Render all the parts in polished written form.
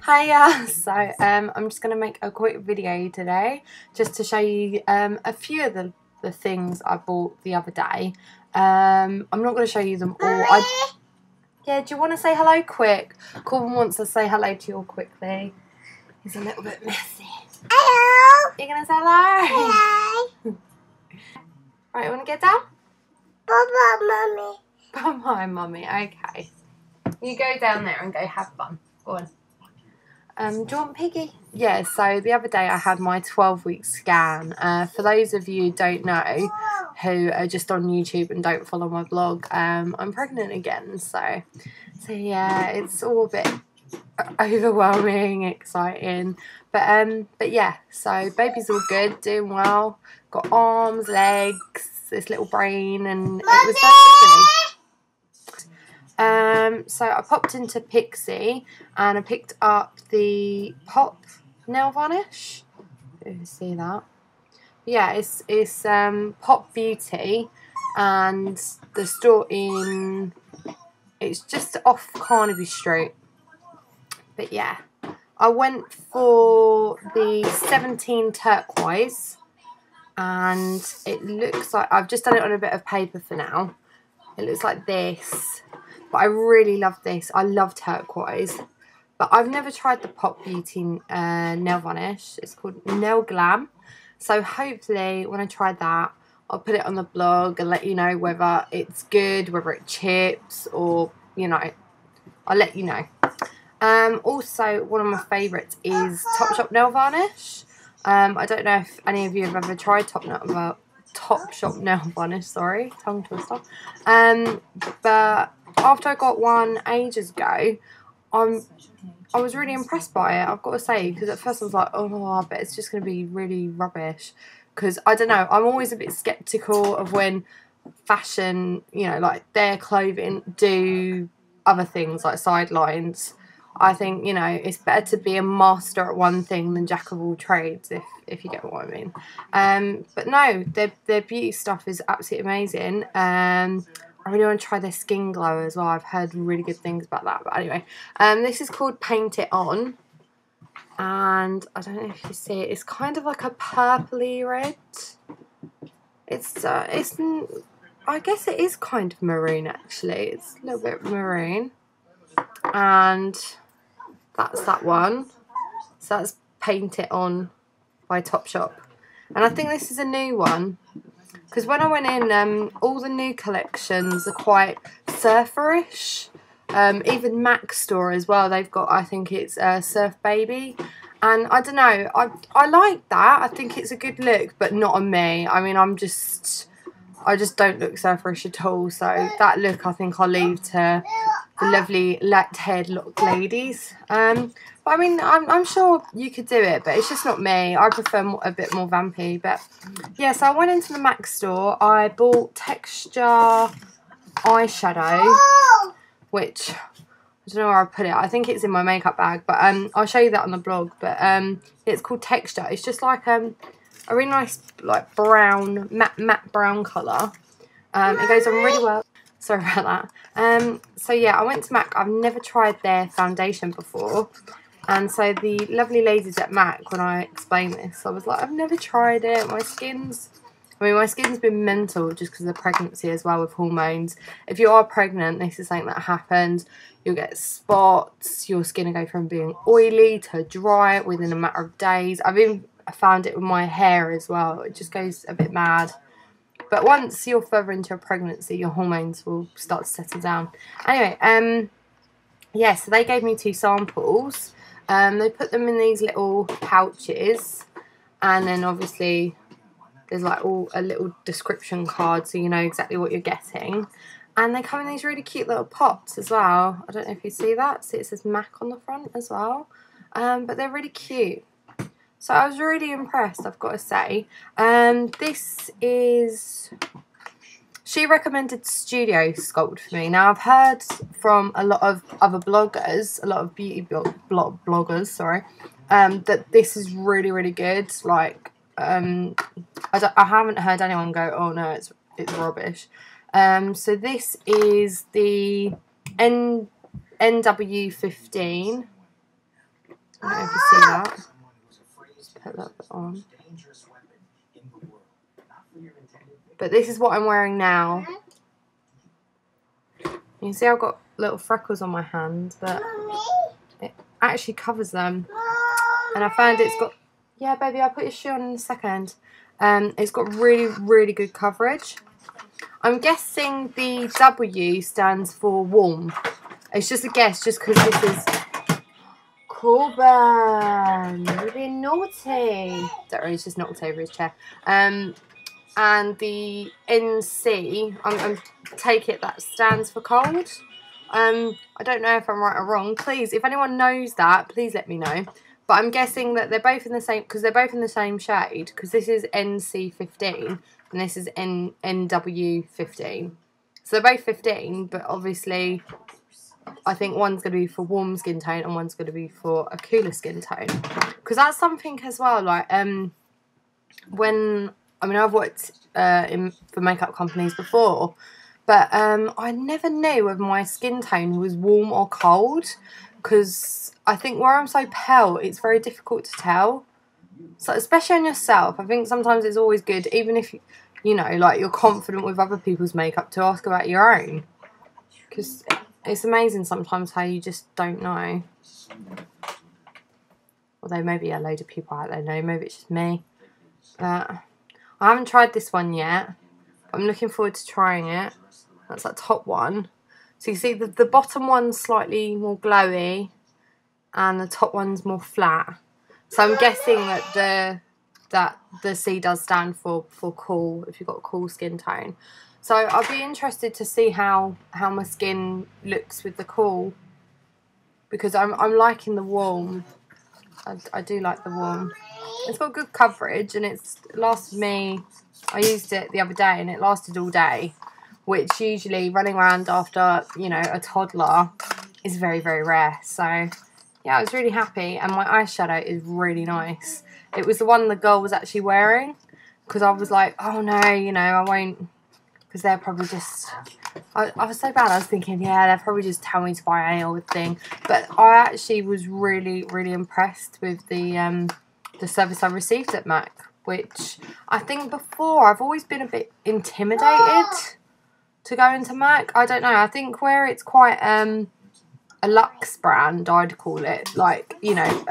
Hiya! So I'm just going to make a quick video today just to show you a few of the things I bought the other day. I'm not going to show you them all. Yeah, do you want to say hello quick? Corbin wants to say hello to you all quickly. He's a little bit messy. Hello! You're going to say hello? Hello! Right, you want to get down? Bye-bye, Mummy. Bye-bye, Mummy. Okay. You go down there and go have fun. Go on. Do you want Piggy? Yeah, so the other day I had my 12-week scan. For those of you who don't know, who are just on YouTube and don't follow my blog, I'm pregnant again. So yeah, it's all a bit overwhelming, exciting. But yeah, so baby's all good, doing well. Got arms, legs, this little brain, and it was very wiggly. So I popped into Pixie and I picked up the Pop nail varnish. You can see that. Yeah, it's Pop Beauty, and the store it's just off Carnaby Street. But yeah, I went for the 17 turquoise, and it looks like I've just done it on a bit of paper for now. It looks like this. But I really love this. I love turquoise. But I've never tried the Pop Beauty nail varnish. It's called Nail Glam. So hopefully when I try that, I'll put it on the blog and let you know whether it's good, whether it chips, or, you know, I'll let you know. Also, one of my favourites is Topshop nail varnish. I don't know if any of you have ever tried Topshop nail varnish, sorry, tongue twister. But after I got one ages ago, I was really impressed by it, I've got to say, because at first I was like, oh, I bet it's just going to be really rubbish, because I don't know, I'm always a bit sceptical of when fashion, you know, like their clothing do other things like sidelines. I think, you know, it's better to be a master at one thing than jack of all trades, if you get what I mean. But no, their beauty stuff is absolutely amazing. I really want to try their skin glow as well. I've heard really good things about that. But anyway, this is called Paint It On. And I don't know if you see it. It's kind of like a purpley red. It's I guess it is kind of maroon, actually. It's a little bit maroon. And that's that one. So that's Paint It On by Topshop. And I think this is a new one. Because when I went in, all the new collections are quite surferish. Even MAC store as well. They've got, I think it's Surf Baby. And I don't know, I like that. I think it's a good look, but not on me. I mean, I just don't look surferish at all. So that look, I think I'll leave to the lovely light-haired ladies. But I mean, I'm sure you could do it, but it's just not me. I prefer a bit more vampy. But yeah, so I went into the MAC store. I bought Texture eyeshadow, which I don't know where I put it. I think it's in my makeup bag, but I'll show you that on the blog. But it's called Texture. It's just like a really nice, like brown, matte brown colour. It goes on really well. Sorry about that. So yeah, I went to MAC. I've never tried their foundation before. And so the lovely ladies at MAC, when I explained this, I was like, I've never tried it. My skin's been mental just because of pregnancy as well, with hormones. If you are pregnant, this is something that happens. You'll get spots. Your skin will go from being oily to dry within a matter of days. I've even found it with my hair as well. It just goes a bit mad. But once you're further into a pregnancy, your hormones will start to settle down. Anyway, yeah, so they gave me 2 samples. They put them in these little pouches, and then obviously there's like a little description card so you know exactly what you're getting. And they come in these really cute little pots as well. I don't know if you see that. See, it says MAC on the front as well. But they're really cute. So I was really impressed, I've got to say. This is... She recommended Studio Sculpt for me. Now, I've heard from a lot of other bloggers, a lot of beauty bloggers, sorry, that this is really, really good. Like, I haven't heard anyone go, oh no, it's rubbish. So this is the NW15. I don't know if you see that. Just put that bit on. But this is what I'm wearing now. You can see I've got little freckles on my hand, but it actually covers them. And I found it's got... Yeah, baby, I'll put your shoe on in a second. It's got really, really good coverage. I'm guessing the W stands for warm. It's just a guess, just because this is... Corbin, you're being naughty. Don't worry, he's just knocked over his chair. And the NC, I'm take it that stands for cold. I don't know if I'm right or wrong. Please, if anyone knows that, please let me know. But I'm guessing that they're both in the same, because they're both in the same shade. Because this is NC15 and this is NW15. So they're both 15, but obviously I think one's going to be for warm skin tone and one's going to be for a cooler skin tone. Because that's something as well, like, when, I mean, I've worked for makeup companies before, but I never knew whether my skin tone was warm or cold, because I think where I'm so pale, it's very difficult to tell. So especially on yourself, I think sometimes it's always good, even if, you know, like you're confident with other people's makeup, to ask about your own. Because it's amazing sometimes how you just don't know. Although maybe a load of people out there know, maybe it's just me. But I haven't tried this one yet. I'm looking forward to trying it. That's that top one. So you see the bottom one's slightly more glowy and the top one's more flat. So I'm guessing that the C does stand for cool, if you've got a cool skin tone. So I'll be interested to see how my skin looks with the cool, because I'm liking the warm. I do like the warm. It's got good coverage and it's lasted me, I used it the other day and it lasted all day, which usually running around after, you know, a toddler is very, very rare. So yeah, I was really happy, and my eyeshadow is really nice. It was the one the girl was actually wearing, because I was like, oh no, you know, I won't, because they're probably just, I was so bad, I was thinking, yeah, they'll probably just tell me to buy an old thing. But I actually was really, really impressed with the service I received at MAC, which I think before I've always been a bit intimidated to go into MAC. I don't know, I think where it's quite a luxe brand, I'd call it, like, you know,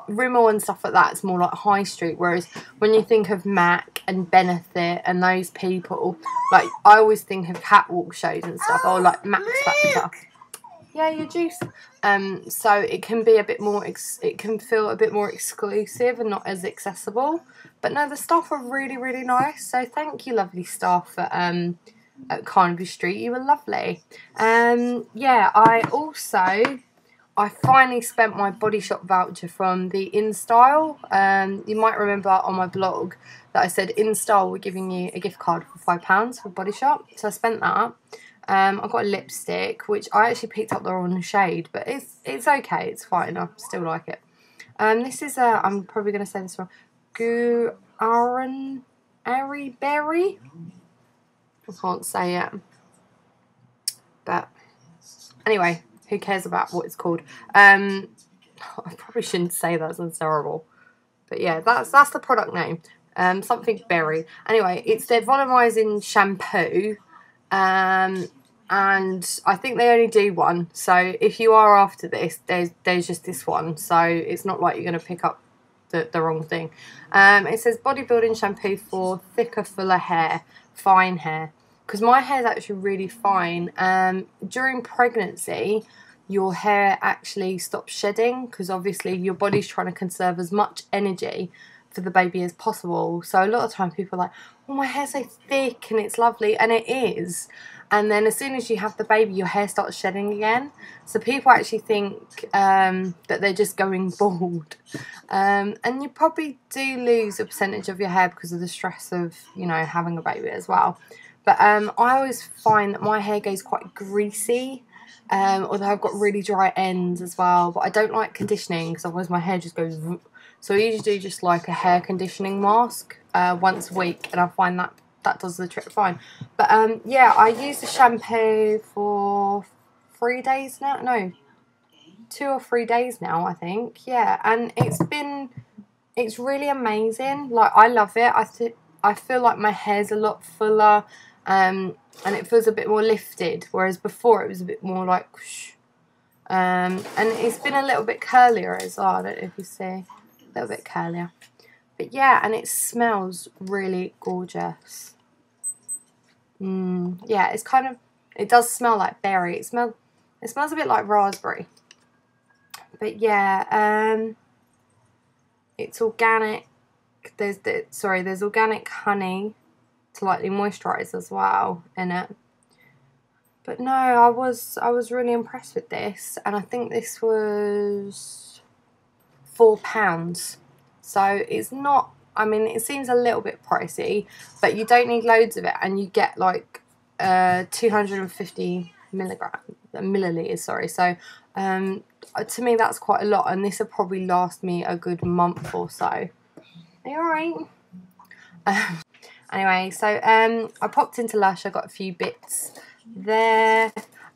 Rimmel and stuff like that, it's more like high street, whereas when you think of MAC and Benefit and those people, like, I always think of catwalk shows and stuff, or like Max Factor. Yeah, your juice. So it can be a bit more, it can feel a bit more exclusive and not as accessible, but no, the staff are really, really nice, so thank you, lovely staff at Carnaby Street, you were lovely. Yeah, I finally spent my Body Shop voucher from the InStyle. You might remember on my blog that I said InStyle were giving you a gift card for £5 for Body Shop, so I spent that. I got a lipstick, which I actually picked up the wrong shade, but it's okay, it's fine, I still like it. This is I'm probably going to say this wrong, Airy Berry. I can't say it, but anyway, who cares about what it's called? I probably shouldn't say that, sounds terrible, but yeah, that's the product name, something berry. Anyway, it's their volumizing shampoo, and I think they only do one, so if you are after this, there's just this one, so it's not like you're going to pick up the wrong thing. It says bodybuilding shampoo for thicker, fuller hair, fine hair. Because my hair is actually really fine. During pregnancy, your hair actually stops shedding, because obviously your body's trying to conserve as much energy for the baby as possible. So a lot of time people are like, oh, my hair's so thick and it's lovely, and it is. And then as soon as you have the baby, your hair starts shedding again. So people actually think that they're just going bald. And you probably do lose a percentage of your hair because of the stress of, you know, having a baby as well. But I always find that my hair goes quite greasy, although I've got really dry ends as well. But I don't like conditioning, because otherwise my hair just goes... So I usually do just like a hair conditioning mask once a week, and I find that does the trick fine. But yeah, I use the shampoo for 3 days now. No, 2 or 3 days now, I think. Yeah, and it's really amazing. Like, I love it. I feel like my hair's a lot fuller, and it feels a bit more lifted, whereas before it was a bit more like whoosh. And it's been a little bit curlier as well. I don't know if you see, a little bit curlier. But yeah, and it smells really gorgeous. Yeah, it's kind of, it does smell like berry. It smells a bit like raspberry. But yeah, it's organic. There's organic honey to lightly moisturise as well in it. But no, I was really impressed with this, and I think this was £4. So it's not, I mean, it seems a little bit pricey, but you don't need loads of it, and you get like 250 millilitres, sorry. So to me that's quite a lot, and this will probably last me a good month or so. Are you alright? Anyway, so I popped into Lush. I got a few bits there,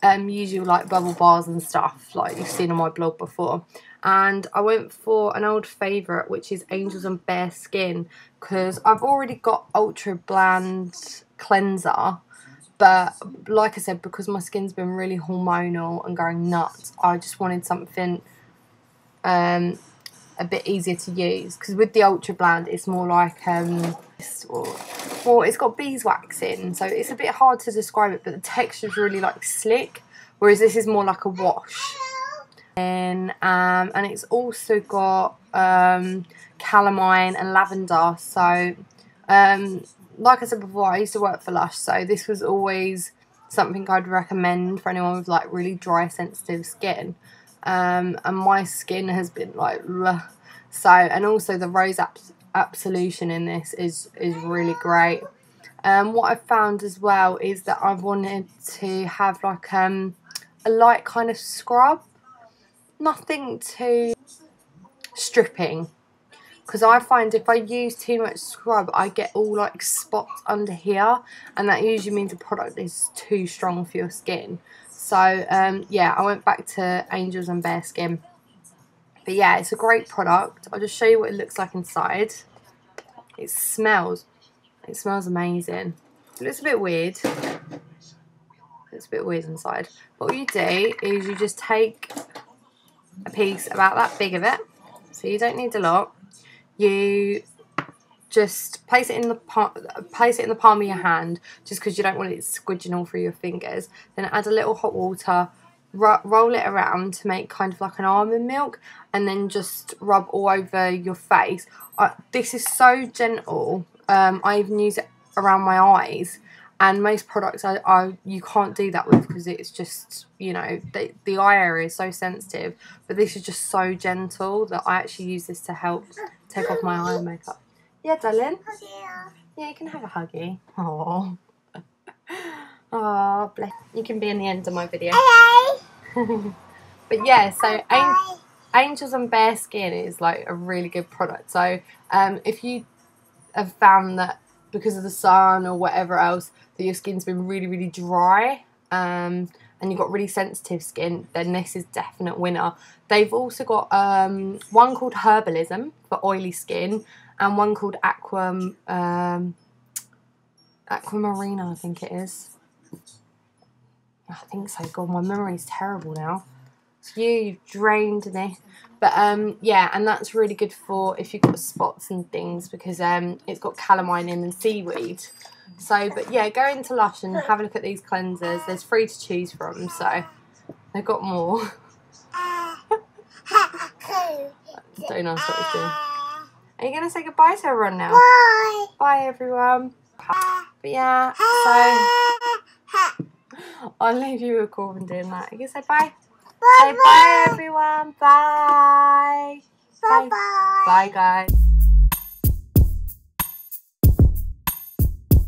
usual like bubble bars and stuff like you've seen on my blog before, and I went for an old favourite, which is Angels and Bare Skin, because I've already got Ultra Bland Cleanser, but like I said, because my skin's been really hormonal and going nuts, I just wanted something a bit easier to use, because with the Ultra Bland it's more like well, it's got beeswax in, so it's a bit hard to describe it, but the texture's really like slick, whereas this is more like a wash. And it's also got calamine and lavender. So like I said before, I used to work for Lush, so this was always something I'd recommend for anyone with like really dry, sensitive skin. And my skin has been like bleh. So, and also the rose absolution in this is really great. What I've found as well is that I wanted to have like a light kind of scrub, nothing too stripping, because I find if I use too much scrub I get all like spots under here, and that usually means the product is too strong for your skin. So yeah, I went back to Angels and Bare Skin. But yeah, it's a great product. I'll just show you what it looks like inside. It smells amazing. It looks a bit weird. It's a bit weird inside. But what you do is you just take a piece about that big of it. So you don't need a lot. You just place it in the palm of your hand, just because you don't want it squidging all through your fingers. Then add a little hot water, roll it around to make kind of like an almond milk, and then just rub all over your face. This is so gentle. I even use it around my eyes, and most products you can't do that with, because it's just, you know, the eye area is so sensitive, but this is just so gentle that I actually use this to help take off my eye makeup. Yeah, darling? Yeah, you can have a huggy. Aww. Oh, bless. You can be in the end of my video. But yeah, so Angels and Bare Skin is like a really good product. So if you have found that because of the sun or whatever else that your skin's been really, really dry, and you've got really sensitive skin, then this is definite winner. They've also got one called Herbalism for oily skin, and one called Aquamarina, I think it is. I think so. God, my memory's terrible now. So you've drained this. But yeah, and that's really good for if you've got spots and things, because it's got calamine in and seaweed. So, but yeah, go into Lush and have a look at these cleansers. There's 3 to choose from, so they've got more. Don't know what it's doing. Are you going to say goodbye to everyone now? Bye. Bye, everyone. But yeah, so I'll leave you with Corbin doing that. You can say bye. Bye. Say bye, everyone. Bye. Bye. Bye. Bye, guys.